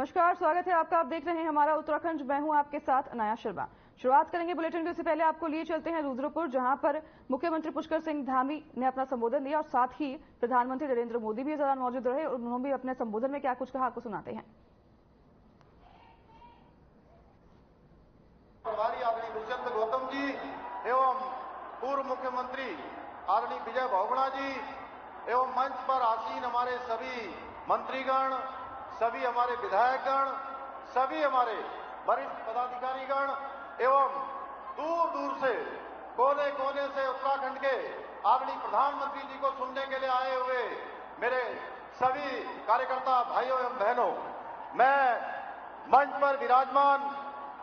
नमस्कार, स्वागत है आपका। आप देख रहे हैं हमारा उत्तराखंड। मैं हूं आपके साथ अनाया शर्मा। शुरुआत करेंगे बुलेटिन की। इससे पहले आपको लिए चलते हैं रुद्रपुर, जहां पर मुख्यमंत्री पुष्कर सिंह धामी ने अपना संबोधन दिया और साथ ही प्रधानमंत्री नरेंद्र मोदी भी इस दौरान मौजूद रहे और उन्होंने भी अपने संबोधन में क्या कुछ कहा, आपको सुनाते हैं। प्रभारी आदरणीय दुष्यंत गौतम जी एवं पूर्व मुख्यमंत्री आदरणीय विजय बहुगुणा जी एवं मंच पर आसीन हमारे सभी मंत्रीगण, सभी हमारे विधायकगण, सभी हमारे वरिष्ठ पदाधिकारीगण एवं दूर दूर से कोने कोने से उत्तराखंड के आदरणीय प्रधानमंत्री जी को सुनने के लिए आए हुए मेरे सभी कार्यकर्ता भाइयों एवं बहनों, मैं मंच पर विराजमान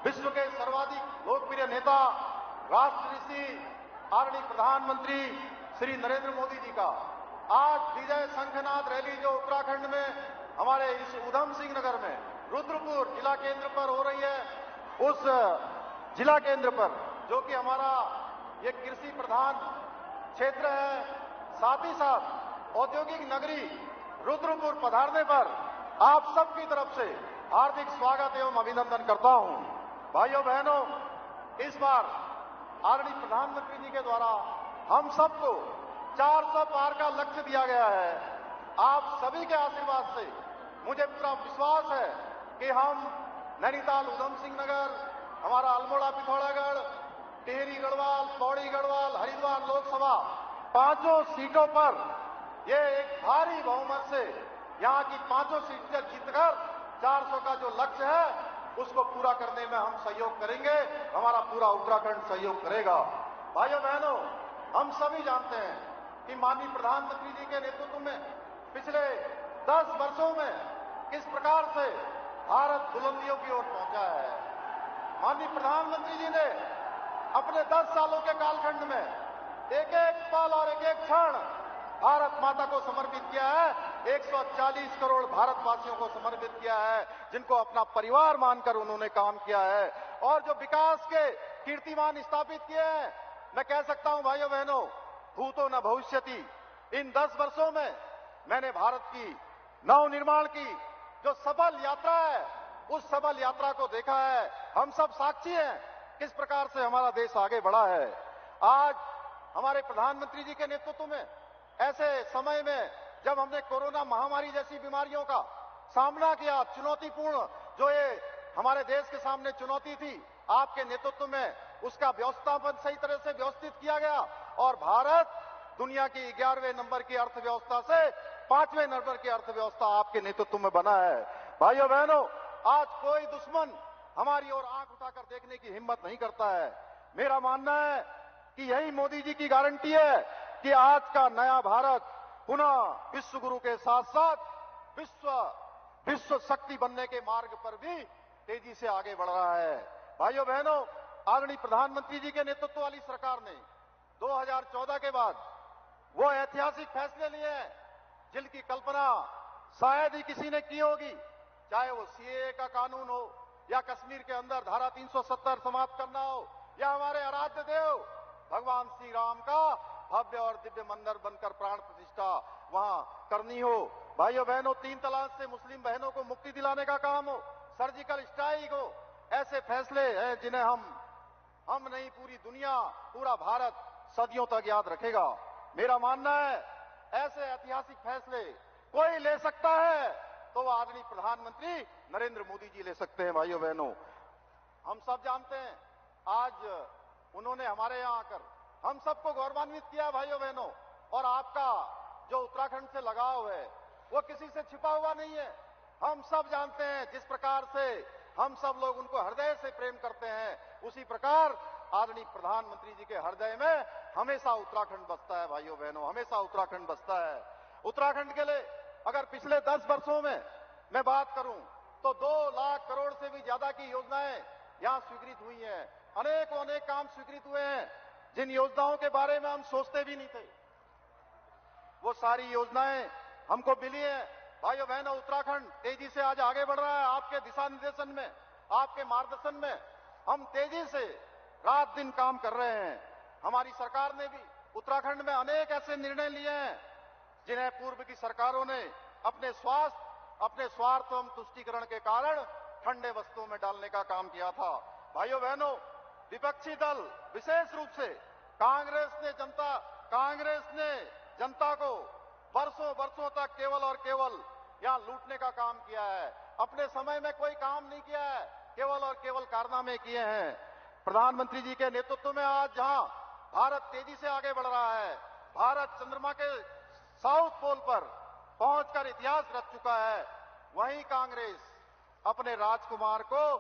विश्व के सर्वाधिक लोकप्रिय नेता राष्ट्र ऋषि आदरणीय प्रधानमंत्री श्री नरेंद्र मोदी जी का आज विजय शंखनाद रैली जो उत्तराखंड में हमारे इस उधम सिंह नगर में रुद्रपुर जिला केंद्र पर हो रही है, उस जिला केंद्र पर जो कि हमारा ये कृषि प्रधान क्षेत्र है, साथ ही साथ औद्योगिक नगरी रुद्रपुर पधारने पर आप सबकी तरफ से हार्दिक स्वागत एवं अभिनंदन करता हूं। भाइयों बहनों, इस बार आदरणीय प्रधानमंत्री जी के द्वारा हम सबको 400 पार का लक्ष्य दिया गया है। आप सभी के आशीर्वाद से मुझे पूरा विश्वास है कि हम नैनीताल, उधम सिंह नगर, हमारा अल्मोड़ा पिथौरागढ़, टिहरी गढ़वाल, पौड़ी गढ़वाल, हरिद्वार लोकसभा पांचों सीटों पर ये एक भारी बहुमत से यहाँ की पांचों सीटें जीतकर 400 का जो लक्ष्य है उसको पूरा करने में हम सहयोग करेंगे, हमारा पूरा उत्तराखंड सहयोग करेगा। भाइयों बहनों, हम सभी जानते हैं कि माननीय प्रधानमंत्री जी के नेतृत्व में पिछले 10 वर्षों में किस प्रकार से भारत बुलंदियों की ओर पहुंचा है। माननीय प्रधानमंत्री जी ने अपने 10 सालों के कालखंड में एक एक पल और एक एक क्षण भारत माता को समर्पित किया है। 140 करोड़ भारतवासियों को समर्पित किया है, जिनको अपना परिवार मानकर उन्होंने काम किया है और जो विकास के कीर्तिमान स्थापित किए हैं। मैं कह सकता हूं भाइयों बहनों, भूतो न भविष्यति। इन 10 वर्षों में मैंने भारत की नवनिर्माण की जो सफल यात्रा है, उस सफल यात्रा को देखा है। हम सब साक्षी हैं किस प्रकार से हमारा देश आगे बढ़ा है। आज हमारे प्रधानमंत्री जी के नेतृत्व में ऐसे समय में जब हमने कोरोना महामारी जैसी बीमारियों का सामना किया, चुनौतीपूर्ण जो ये हमारे देश के सामने चुनौती थी, आपके नेतृत्व में उसका व्यवस्थापन सही तरह से व्यवस्थित किया गया और भारत दुनिया की 11वें नंबर की अर्थव्यवस्था से 5वें नंबर की अर्थव्यवस्था आपके नेतृत्व में बना है। भाइयों बहनों, आज कोई दुश्मन हमारी ओर आंख उठाकर देखने की हिम्मत नहीं करता है। मेरा मानना है कि यही मोदी जी की गारंटी है कि आज का नया भारत पुनः विश्व गुरु के साथ साथ विश्व शक्ति बनने के मार्ग पर भी तेजी से आगे बढ़ रहा है। भाइयों बहनों, आदरणीय प्रधानमंत्री जी के नेतृत्व वाली सरकार ने 2014 के बाद वो ऐतिहासिक फैसले लिए हैं जिनकी कल्पना शायद ही किसी ने की होगी, चाहे वो सीएए का कानून हो या कश्मीर के अंदर धारा 370 समाप्त करना हो या हमारे आराध्य देव भगवान श्री राम का भव्य और दिव्य मंदिर बनकर प्राण प्रतिष्ठा वहां करनी हो। भाइयों बहनों, 3 तलाक से मुस्लिम बहनों को मुक्ति दिलाने का काम हो, सर्जिकल स्ट्राइक हो, ऐसे फैसले हैं जिन्हें हम नहीं पूरी दुनिया, पूरा भारत सदियों तक याद रखेगा। मेरा मानना है ऐसे ऐतिहासिक फैसले कोई ले सकता है तो वो आदरणीय प्रधानमंत्री नरेंद्र मोदी जी ले सकते हैं। भाइयों बहनों, हम सब जानते हैं आज उन्होंने हमारे यहां आकर हम सबको गौरवान्वित किया। भाइयों बहनों, और आपका जो उत्तराखंड से लगाव है वो किसी से छिपा हुआ नहीं है। हम सब जानते हैं जिस प्रकार से हम सब लोग उनको हृदय से प्रेम करते हैं, उसी प्रकार आदरणीय प्रधानमंत्री जी के हृदय में हमेशा उत्तराखंड बसता है। भाइयों बहनों, हमेशा उत्तराखंड बसता है। उत्तराखंड के लिए अगर पिछले 10 वर्षों में मैं बात करूं तो 2 लाख करोड़ से भी ज्यादा की योजनाएं यहां स्वीकृत हुई हैं। अनेक काम स्वीकृत हुए हैं जिन योजनाओं के बारे में हम सोचते भी नहीं थे, वो सारी योजनाएं हमको मिली है। भाइयों बहनों, उत्तराखंड तेजी से आज आगे बढ़ रहा है। आपके दिशा निर्देशन में, आपके मार्गदर्शन में हम तेजी से रात दिन काम कर रहे हैं। हमारी सरकार ने भी उत्तराखंड में अनेक ऐसे निर्णय लिए हैं जिन्हें पूर्व की सरकारों ने अपने स्वास्थ्य अपने स्वार्थ एवं तुष्टीकरण के कारण ठंडे वस्तुओं में डालने का काम किया था। भाइयों बहनों, विपक्षी दल विशेष रूप से कांग्रेस ने जनता को वर्षों वर्षों तक केवल और केवल यहां लूटने का काम किया है। अपने समय में कोई काम नहीं किया है, केवल और केवल कारनामे किए हैं। प्रधानमंत्री जी के नेतृत्व में आज जहां भारत तेजी से आगे बढ़ रहा है, भारत चंद्रमा के साउथ पोल पर पहुंचकर इतिहास रच चुका है, वहीं कांग्रेस अपने राजकुमार को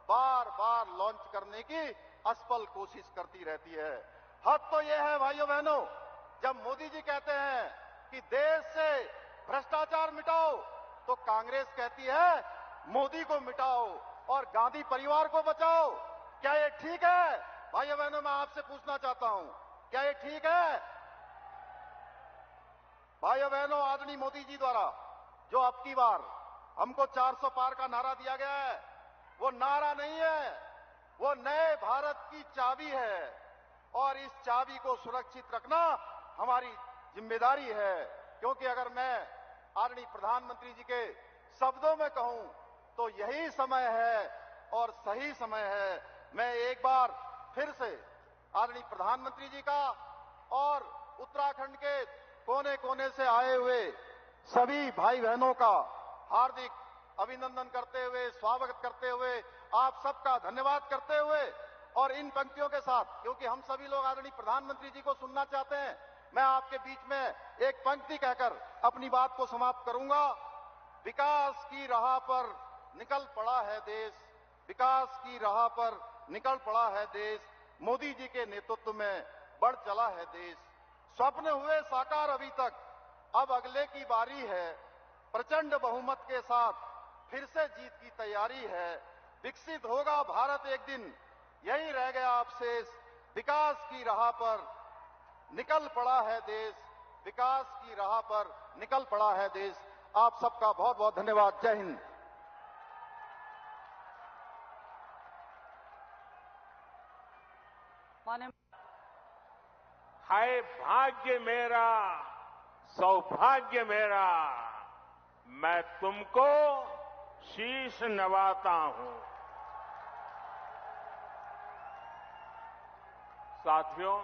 बार बार लॉन्च करने की असफल कोशिश करती रहती है। हद तो यह है भाइयों बहनों, जब मोदी जी कहते हैं कि देश से भ्रष्टाचार मिटाओ, तो कांग्रेस कहती है मोदी को मिटाओ और गांधी परिवार को बचाओ। क्या ये ठीक है? भाइयों बहनों, मैं आपसे पूछना चाहता हूं, क्या ये ठीक है? भाइयों बहनों, आदरणीय मोदी जी द्वारा जो अब की बार हमको 400 पार का नारा दिया गया है, वो नारा नहीं है, वो नए भारत की चाबी है और इस चाबी को सुरक्षित रखना हमारी जिम्मेदारी है। क्योंकि अगर मैं आदरणीय प्रधानमंत्री जी के शब्दों में कहूं तो यही समय है और सही समय है। मैं एक बार फिर से आदरणीय प्रधानमंत्री जी का और उत्तराखंड के कोने कोने से आए हुए सभी भाई बहनों का हार्दिक अभिनंदन करते हुए, स्वागत करते हुए, आप सबका धन्यवाद करते हुए और इन पंक्तियों के साथ, क्योंकि हम सभी लोग आदरणीय प्रधानमंत्री जी को सुनना चाहते हैं, मैं आपके बीच में एक पंक्ति कहकर अपनी बात को समाप्त करूंगा। विकास की राह पर निकल पड़ा है देश, विकास की राह पर निकल पड़ा है देश, मोदी जी के नेतृत्व में बढ़ चला है देश। स्वप्न हुए साकार अभी तक, अब अगले की बारी है, प्रचंड बहुमत के साथ फिर से जीत की तैयारी है। विकसित होगा भारत एक दिन, यही रह गया अब शेष, विकास की राह पर निकल पड़ा है देश, विकास की राह पर निकल पड़ा है देश। आप सबका बहुत बहुत धन्यवाद। जय हिंद। हाय भाग्य मेरा, सौभाग्य मेरा, मैं तुमको शीश नवाता हूं। साथियों,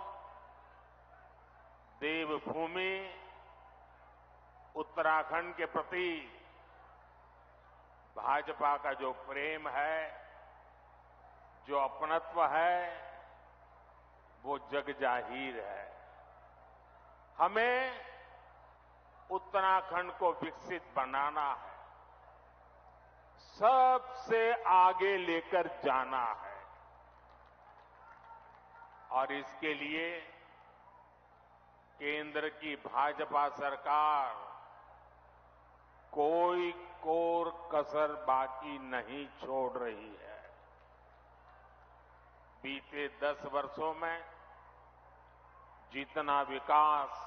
देवभूमि उत्तराखंड के प्रति भाजपा का जो प्रेम है, जो अपनत्व है, वो जग जाहिर है। हमें उत्तराखंड को विकसित बनाना है, सबसे आगे लेकर जाना है और इसके लिए केंद्र की भाजपा सरकार कोई कोर कसर बाकी नहीं छोड़ रही है। बीते 10 वर्षों में जितना विकास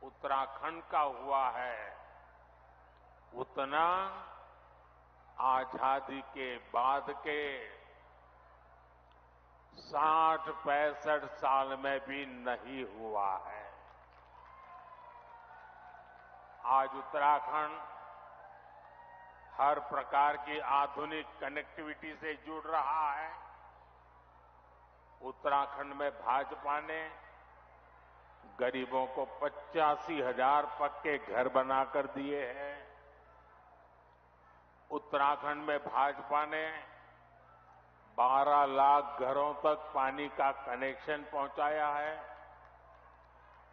उत्तराखंड का हुआ है, उतना आजादी के बाद के 60-65 साल में भी नहीं हुआ है। आज उत्तराखंड हर प्रकार की आधुनिक कनेक्टिविटी से जुड़ रहा है। उत्तराखंड में भाजपा ने गरीबों को 85,000 पक्के घर बनाकर दिए हैं। उत्तराखंड में भाजपा ने 12 लाख घरों तक पानी का कनेक्शन पहुंचाया है।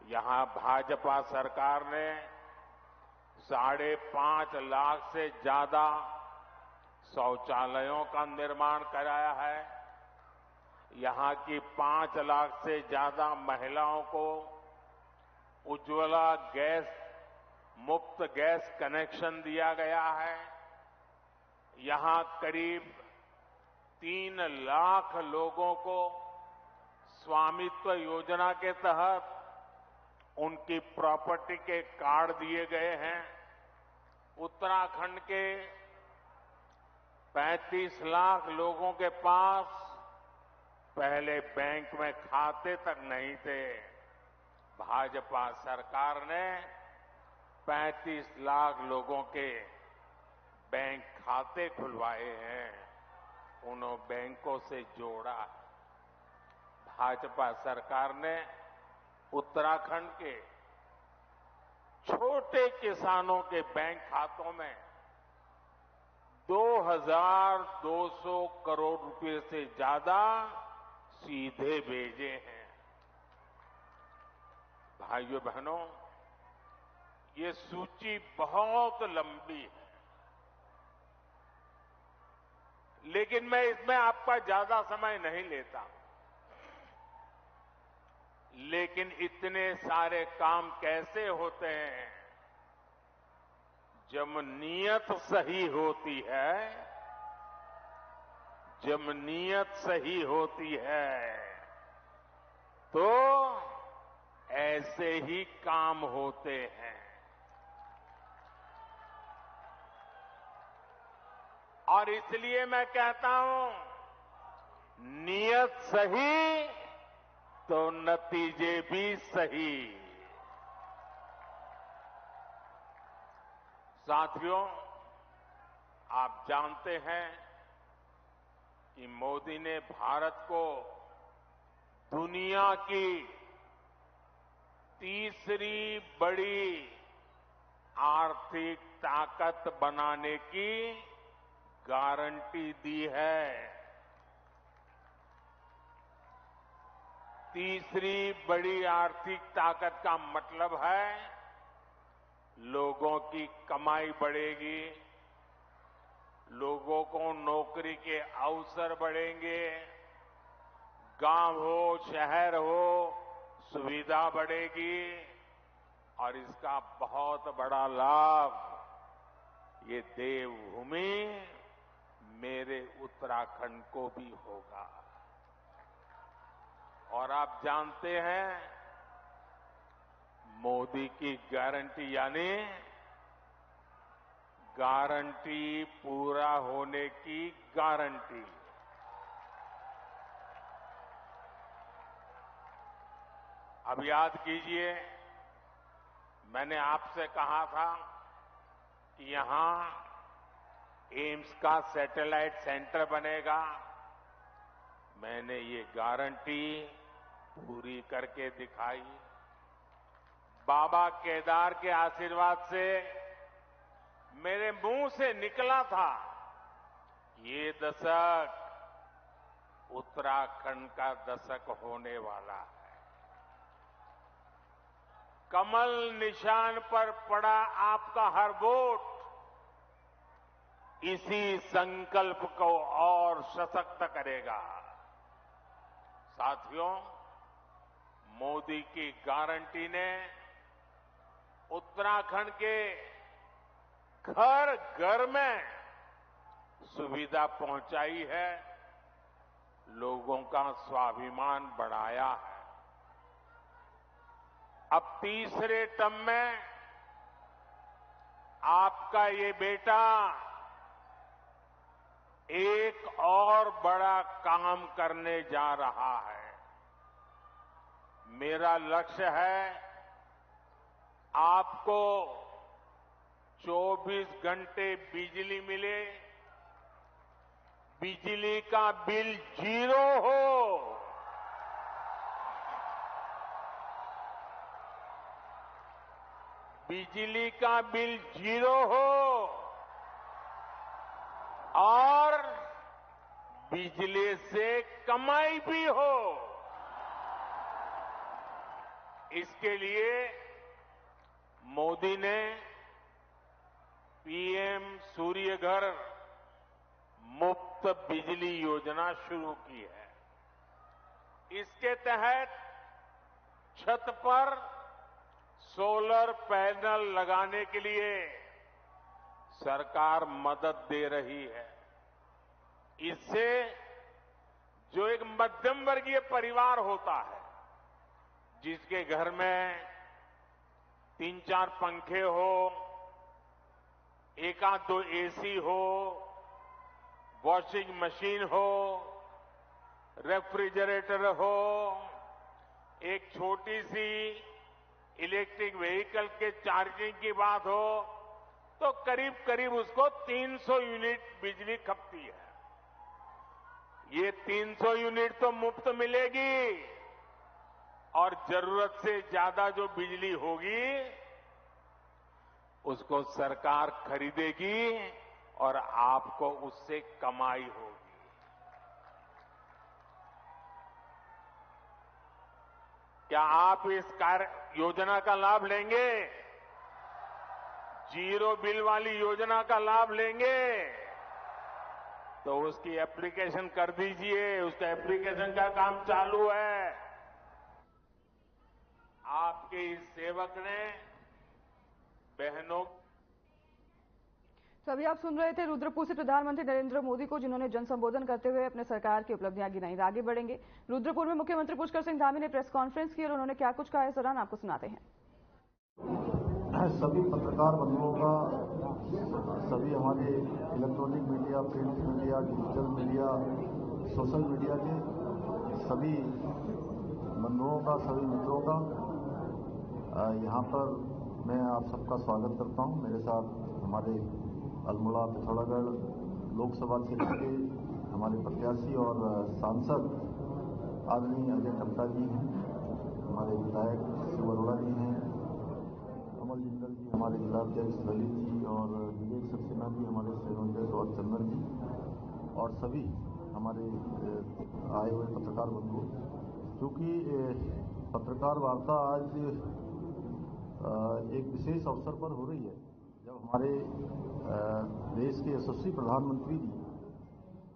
यहां भाजपा सरकार ने 5.5 लाख से ज्यादा शौचालयों का निर्माण कराया है। यहां की 5 लाख से ज्यादा महिलाओं को उज्ज्वला गैस मुफ्त गैस कनेक्शन दिया गया है। यहां करीब 3 लाख लोगों को स्वामित्व योजना के तहत उनकी प्रॉपर्टी के कार्ड दिए गए हैं। उत्तराखंड के 35 लाख लोगों के पास पहले बैंक में खाते तक नहीं थे। भाजपा सरकार ने 35 लाख लोगों के बैंक खाते खुलवाए हैं, उन्होंने बैंकों से जोड़ा। भाजपा सरकार ने उत्तराखंड के छोटे किसानों के बैंक खातों में 2,200 करोड़ रुपए से ज्यादा सीधे भेजे हैं। भाइयों बहनों, ये सूची बहुत लंबी है, लेकिन मैं इसमें आपका ज्यादा समय नहीं लेता। लेकिन इतने सारे काम कैसे होते हैं? जब नीयत सही होती है, जब नीयत सही होती है तो ऐसे ही काम होते हैं। और इसलिए मैं कहता हूं, नीयत सही तो नतीजे भी सही। साथियों, आप जानते हैं कि मोदी ने भारत को दुनिया की तीसरी बड़ी आर्थिक ताकत बनाने की गारंटी दी है। तीसरी बड़ी आर्थिक ताकत का मतलब है लोगों की कमाई बढ़ेगी, लोगों को नौकरी के अवसर बढ़ेंगे, गांव हो शहर हो सुविधा बढ़ेगी और इसका बहुत बड़ा लाभ ये देवभूमि मेरे उत्तराखंड को भी होगा। और आप जानते हैं, मोदी की गारंटी यानी गारंटी पूरा होने की गारंटी। अब याद कीजिए, मैंने आपसे कहा था कि यहां एम्स का सैटेलाइट सेंटर बनेगा। मैंने ये गारंटी पूरी करके दिखाई। बाबा केदार के आशीर्वाद से मेरे मुंह से निकला था, ये दशक उत्तराखंड का दशक होने वाला है। कमल निशान पर पड़ा आपका हर वोट इसी संकल्प को और सशक्त करेगा। साथियों, मोदी की गारंटी ने उत्तराखंड के घर घर में सुविधा पहुंचाई है, लोगों का स्वाभिमान बढ़ाया है। अब तीसरे टर्म में आपका ये बेटा एक और बड़ा काम करने जा रहा है। मेरा लक्ष्य है आपको 24 घंटे बिजली मिले, बिजली का बिल 0 हो, बिजली का बिल 0 हो और बिजली से कमाई भी हो। इसके लिए मोदी ने पीएम सूर्य घर मुफ्त बिजली योजना शुरू की है। इसके तहत छत पर सोलर पैनल लगाने के लिए सरकार मदद दे रही है। इससे जो एक मध्यम वर्गीय परिवार होता है, जिसके घर में 3-4 पंखे हो, 1-2 एसी हो, वॉशिंग मशीन हो, रेफ्रिजरेटर हो, एक छोटी सी इलेक्ट्रिक व्हीकल के चार्जिंग की बात हो तो करीब करीब उसको 300 यूनिट बिजली खपती है। ये 300 यूनिट तो मुफ्त मिलेगी और जरूरत से ज्यादा जो बिजली होगी उसको सरकार खरीदेगी और आपको उससे कमाई होगी। क्या आप इस योजना का लाभ लेंगे? जीरो बिल वाली योजना का लाभ लेंगे तो उसकी एप्लीकेशन कर दीजिए। उसका एप्लीकेशन का काम चालू है। आपके इस सेवक ने बहनों। तो अभी आप सुन रहे थे रुद्रपुर से प्रधानमंत्री नरेंद्र मोदी को, जिन्होंने जन संबोधन करते हुए अपने सरकार की उपलब्धियां गिनाई। आगे बढ़ेंगे। रुद्रपुर में मुख्यमंत्री पुष्कर सिंह धामी ने प्रेस कॉन्फ्रेंस की और उन्होंने क्या कुछ कहा इस दौरान आपको सुनाते हैं। सभी पत्रकार बंधुओं का, सभी हमारे electronic media, print media, digital media, social media के सभी बंधुओं का, सभी मित्रों का यहाँ पर मैं आप सबका स्वागत करता हूँ। मेरे साथ हमारे अल्मोड़ा पिथौरागढ़ लोकसभा क्षेत्र के हमारे प्रत्याशी और सांसद आदरणीय अजय टम्टा जी हैं, हमारे विधायक शिव अरोड़ा जी हैं, कमल जिंदल जी, हमारे जिलाध्यक्ष ललित जी और विवेक सक्सेना जी, हमारे सेवक और चंदन जी और सभी हमारे आए हुए पत्रकार बंधु। क्योंकि पत्रकार वार्ता आज एक विशेष अवसर पर हो रही है जब हमारे देश के यशस्वी प्रधानमंत्री जी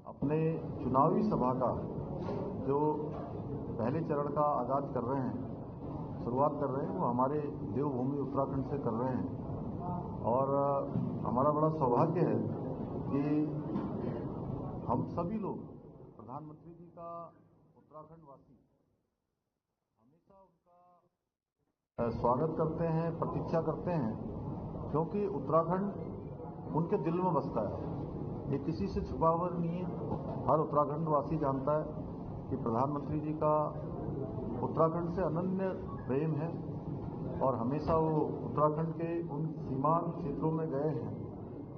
अपने चुनावी सभा का जो पहले चरण का आगाज कर रहे हैं, शुरुआत कर रहे हैं, वो हमारे देवभूमि उत्तराखंड से कर रहे हैं। और हमारा बड़ा सौभाग्य है कि हम सभी लोग प्रधानमंत्री जी का उत्तराखंड वासी हमेशा उनका स्वागत करते हैं, प्रतीक्षा करते हैं, क्योंकि उत्तराखंड उनके दिल में बसता है। ये किसी से छुपा हुआ नहीं है। हर उत्तराखंड वासी जानता है कि प्रधानमंत्री जी का उत्तराखंड से अनन्य प्रेम है और हमेशा वो उत्तराखंड के उन सीमांत क्षेत्रों में गए हैं।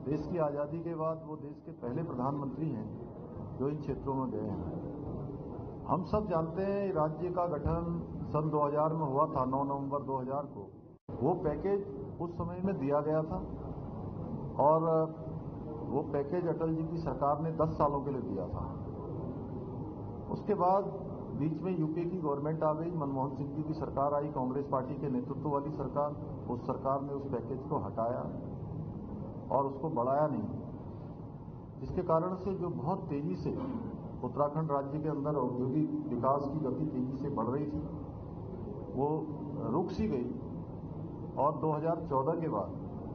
देश की आज़ादी के बाद वो देश के पहले प्रधानमंत्री हैं जो इन क्षेत्रों में गए हैं। हम सब जानते हैं राज्य का गठन सन 2000 में हुआ था, 9 नवंबर 2000 को। वो पैकेज उस समय में दिया गया था और वो पैकेज अटल जी की सरकार ने 10 सालों के लिए दिया था। उसके बाद बीच में यूपीए की गवर्नमेंट आ गई, मनमोहन सिंह जी की सरकार आई, कांग्रेस पार्टी के नेतृत्व वाली सरकार। उस सरकार ने उस पैकेज को हटाया और उसको बढ़ाया नहीं, जिसके कारण से जो बहुत तेजी से उत्तराखंड राज्य के अंदर औद्योगिक विकास की गति तेजी से बढ़ रही थी, वो रुक सी गई। और 2014 के बाद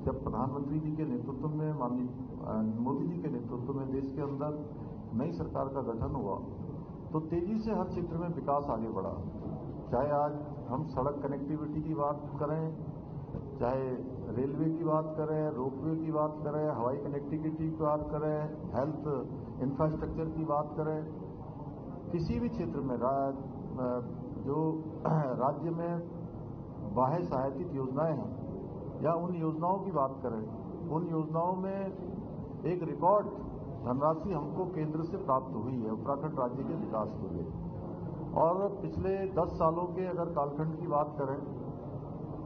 जब प्रधानमंत्री जी के नेतृत्व में, माननीय मोदी जी के नेतृत्व में देश के अंदर नई सरकार का गठन हुआ, तो तेजी से हर क्षेत्र में विकास आगे बढ़ा। चाहे आज हम सड़क कनेक्टिविटी की बात करें, चाहे रेलवे की बात करें, रोपवे की बात करें, हवाई कनेक्टिविटी की बात करें, हेल्थ इंफ्रास्ट्रक्चर की बात करें, किसी भी क्षेत्र में जो राज्य में बाह्य सहायतिक योजनाएं हैं या उन योजनाओं की बात करें, उन योजनाओं में एक रिकॉर्ड धनराशि हमको केंद्र से प्राप्त हुई है उत्तराखंड राज्य के विकास के लिए। और पिछले 10 सालों के अगर कालखंड की बात करें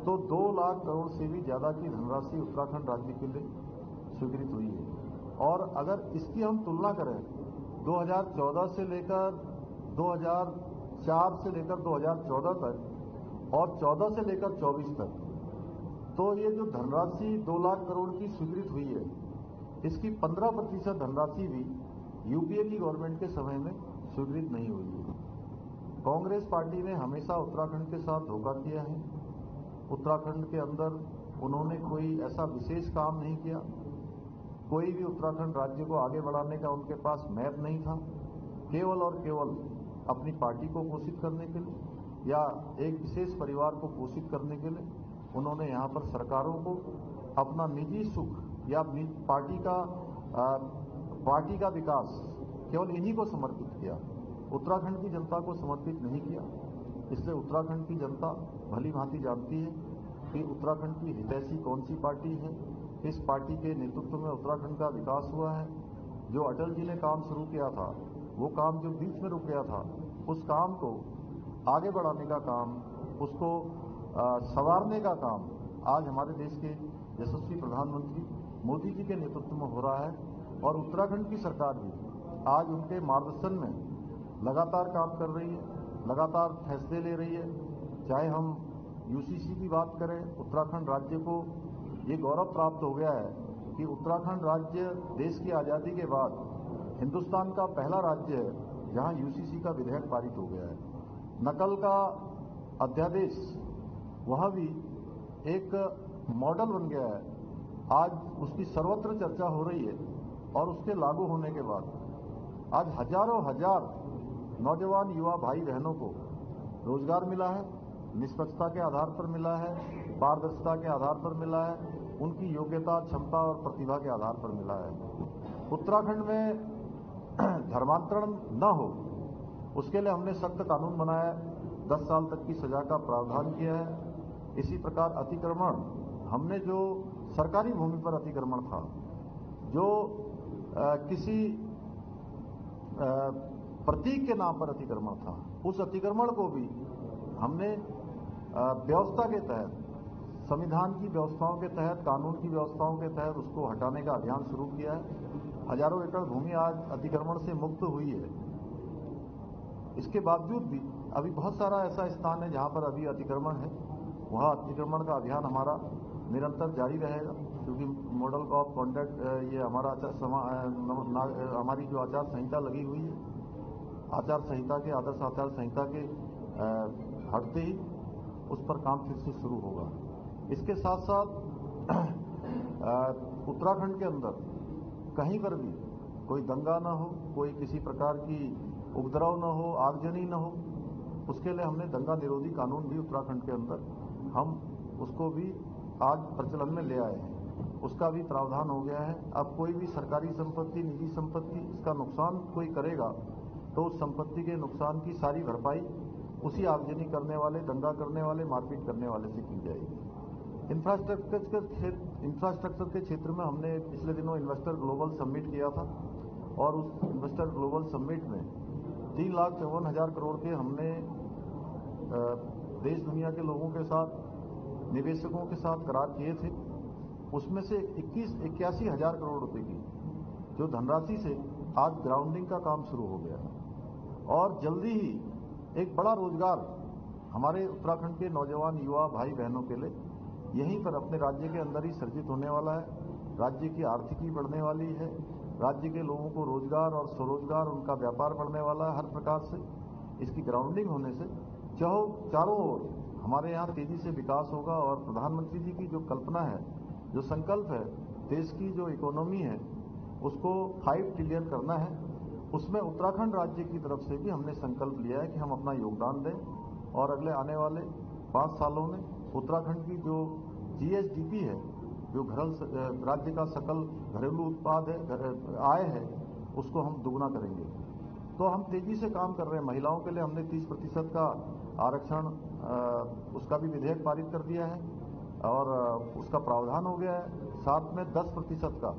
तो 2 लाख करोड़ से भी ज़्यादा की धनराशि उत्तराखंड राज्य के लिए स्वीकृत हुई है। और अगर इसकी हम तुलना करें 2014 से लेकर 2004 से लेकर 2014 तक और 14 से लेकर 24 तक, तो ये जो धनराशि 2 लाख करोड़ की स्वीकृत हुई है, इसकी 15% धनराशि भी यूपीए की गवर्नमेंट के समय में स्वीकृत नहीं हुई है। कांग्रेस पार्टी ने हमेशा उत्तराखंड के साथ धोखा किया है। उत्तराखंड के अंदर उन्होंने कोई ऐसा विशेष काम नहीं किया, कोई भी उत्तराखंड राज्य को आगे बढ़ाने का उनके पास मैप नहीं था। केवल और केवल अपनी पार्टी को पोषित करने के लिए या एक विशेष परिवार को पोषित करने के लिए उन्होंने यहाँ पर सरकारों को अपना निजी सुख या पार्टी का विकास केवल इन्हीं को समर्पित किया, उत्तराखंड की जनता को समर्पित नहीं किया। इसलिए उत्तराखंड की जनता भली भांति जानती है कि उत्तराखंड की हितैषी कौन सी पार्टी है, किस पार्टी के नेतृत्व में उत्तराखंड का विकास हुआ है। जो अटल जी ने काम शुरू किया था, वो काम जो बीच में रुक गया था, उस काम को आगे बढ़ाने का काम, उसको संवारने का काम आज हमारे देश के यशस्वी प्रधानमंत्री मोदी जी के नेतृत्व में हो रहा है। और उत्तराखंड की सरकार भी आज उनके मार्गदर्शन में लगातार काम कर रही है, लगातार फैसले ले रही है। चाहे हम यूसीसी की बात करें, उत्तराखंड राज्य को ये गौरव प्राप्त हो गया है कि उत्तराखंड राज्य देश की आज़ादी के बाद हिंदुस्तान का पहला राज्य है जहां यूसीसी का विधेयक पारित हो गया है। नकल का अध्यादेश वह भी एक मॉडल बन गया है। आज उसकी सर्वत्र चर्चा हो रही है और उसके लागू होने के बाद आज हजारों हजार नौजवान युवा भाई बहनों को रोजगार मिला है, निष्पक्षता के आधार पर मिला है, पारदर्शिता के आधार पर मिला है, उनकी योग्यता, क्षमता और प्रतिभा के आधार पर मिला है। उत्तराखंड में धर्मांतरण न हो उसके लिए हमने सख्त कानून बनाया है, 10 साल तक की सजा का प्रावधान किया है। इसी प्रकार अतिक्रमण, हमने जो सरकारी भूमि पर अतिक्रमण था, जो किसी प्रतीक के नाम पर अतिक्रमण था, उस अतिक्रमण को भी हमने व्यवस्था के तहत, संविधान की व्यवस्थाओं के तहत, कानून की व्यवस्थाओं के तहत उसको हटाने का अभियान शुरू किया है। हजारों एकड़ भूमि आज अतिक्रमण से मुक्त हुई है। इसके बावजूद भी अभी बहुत सारा ऐसा स्थान है जहां पर अभी अतिक्रमण है, वहां अतिक्रमण का अभियान हमारा निरंतर जारी रहेगा, क्योंकि मॉडल ऑफ कॉन्डक्ट ये हमारा हमारी जो आचार संहिता लगी हुई है, आचार संहिता के, आदर्श आचार संहिता के हटते ही उस पर काम फिर से शुरू होगा। इसके साथ साथ उत्तराखंड के अंदर कहीं पर भी कोई दंगा न हो, कोई किसी प्रकार की उपद्रव न हो, आगजनी न हो, उसके लिए हमने दंगा निरोधी कानून भी उत्तराखंड के अंदर हम उसको भी आज प्रचलन में ले आए हैं। उसका भी प्रावधान हो गया है। अब कोई भी सरकारी संपत्ति, निजी संपत्ति, इसका नुकसान कोई करेगा तो उस संपत्ति के नुकसान की सारी भरपाई उसी आगजनी करने वाले, दंगा करने वाले, मारपीट करने वाले से की जाएगी। इंफ्रास्ट्रक्चर के क्षेत्र में हमने पिछले दिनों इन्वेस्टर ग्लोबल समिट किया था और उस इन्वेस्टर ग्लोबल समिट में 3,54,000 करोड़ के हमने देश दुनिया के लोगों के साथ, निवेशकों के साथ करार किए थे। उसमें से 81,000 करोड़ रुपए की जो धनराशि से आज ग्राउंडिंग का काम शुरू हो गया और जल्दी ही एक बड़ा रोजगार हमारे उत्तराखंड के नौजवान युवा भाई बहनों के लिए यहीं पर अपने राज्य के अंदर ही सृजित होने वाला है। राज्य की आर्थिकी बढ़ने वाली है, राज्य के लोगों को रोजगार और स्वरोजगार, उनका व्यापार बढ़ने वाला है। हर प्रकार से इसकी ग्राउंडिंग होने से चारों ओर हमारे यहाँ तेजी से विकास होगा और प्रधानमंत्री जी की जो कल्पना है, जो संकल्प है, देश की जो इकोनॉमी है उसको 5 ट्रिलियन करना है, उसमें उत्तराखंड राज्य की तरफ से भी हमने संकल्प लिया है कि हम अपना योगदान दें और अगले आने वाले 5 सालों में उत्तराखंड की जो जीएसडीपी है, जो राज्य का सकल घरेलू उत्पाद है, आय है, उसको हम दुगना करेंगे। तो हम तेजी से काम कर रहे हैं। महिलाओं के लिए हमने 30% का आरक्षण, उसका भी विधेयक पारित कर दिया है और उसका प्रावधान हो गया है। साथ में 10% का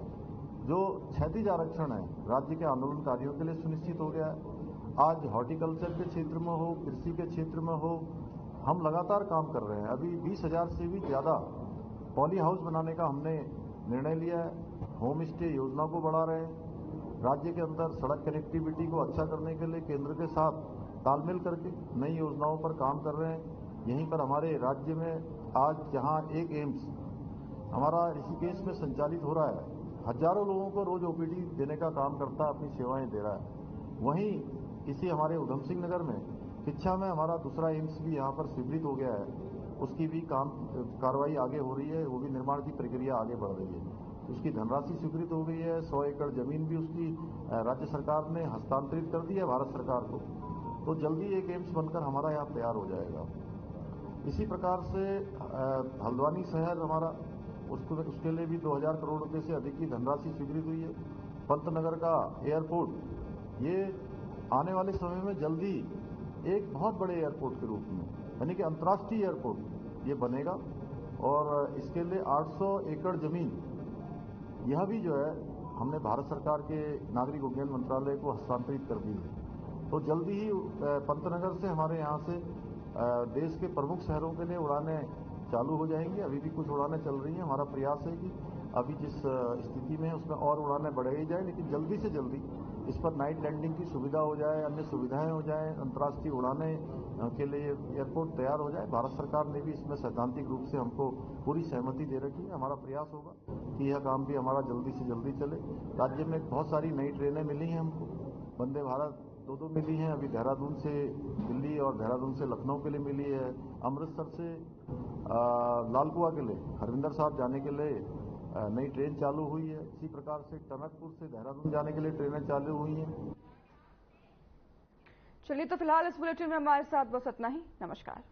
जो क्षैतिज आरक्षण है राज्य के आंदोलनकारियों के लिए सुनिश्चित हो गया है। आज हॉर्टिकल्चर के क्षेत्र में हो, कृषि के क्षेत्र में हो, हम लगातार काम कर रहे हैं। अभी 20,000 से भी ज़्यादा पॉली हाउस बनाने का हमने निर्णय लिया है। होम स्टे योजना को बढ़ा रहे हैं। राज्य के अंदर सड़क कनेक्टिविटी को अच्छा करने के लिए केंद्र के साथ तालमेल करके नई योजनाओं पर काम कर रहे हैं। यहीं पर हमारे राज्य में आज जहां एक एम्स हमारा ऋषिकेश में संचालित हो रहा है, हजारों लोगों को रोज ओपीडी देने का काम करता है, अपनी सेवाएं दे रहा है। वहीं इसी हमारे उधम सिंह नगर में शिक्षा में हमारा दूसरा एम्स भी यहाँ पर स्वीकृत हो गया है, उसकी भी कार्रवाई आगे हो रही है, वो भी निर्माण की प्रक्रिया आगे बढ़ रही है। उसकी धनराशि स्वीकृत हो गई है। 100 एकड़ जमीन भी उसकी राज्य सरकार ने हस्तांतरित कर दी है भारत सरकार को। तो जल्दी एक एम्स बनकर हमारा यहाँ तैयार हो जाएगा। इसी प्रकार से हल्द्वानी शहर हमारा, उसके लिए भी 2,000 करोड़ रुपए से अधिक की धनराशि स्वीकृत हुई है। पंतनगर का एयरपोर्ट, ये आने वाले समय में जल्दी एक बहुत बड़े एयरपोर्ट के रूप में, यानी कि अंतर्राष्ट्रीय एयरपोर्ट ये बनेगा। और इसके लिए 800 एकड़ जमीन यह भी जो है हमने भारत सरकार के नागरिक उड्डयन मंत्रालय को हस्तांतरित कर दी है। तो जल्दी ही पंतनगर से हमारे यहाँ से देश के प्रमुख शहरों के लिए उड़ानें चालू हो जाएंगी। अभी भी कुछ उड़ानें चल रही हैं। हमारा प्रयास है कि अभी जिस स्थिति में है उसमें और उड़ानें बढ़ाई जाए, लेकिन जल्दी से जल्दी इस पर नाइट लैंडिंग की सुविधा हो जाए, अन्य सुविधाएं हो जाए, अंतर्राष्ट्रीय उड़ानें के लिए एयरपोर्ट तैयार हो जाए। भारत सरकार ने भी इसमें सैद्धांतिक रूप से हमको पूरी सहमति दे रखी है। हमारा प्रयास होगा कि यह काम भी हमारा जल्दी से जल्दी चले। राज्य में बहुत सारी नई ट्रेनें मिली हैं हमको, वंदे भारत 2 मिली हैं। अभी देहरादून से दिल्ली और देहरादून से लखनऊ के लिए मिली है। अमृतसर से लालकुआ के लिए हरविंदर साहब जाने के लिए नई ट्रेन चालू हुई है। इसी प्रकार से टनकपुर से देहरादून जाने के लिए ट्रेनें चालू हुई हैं। चलिए, तो फिलहाल इस बुलेटिन में हमारे साथ बस इतना ही। नमस्कार।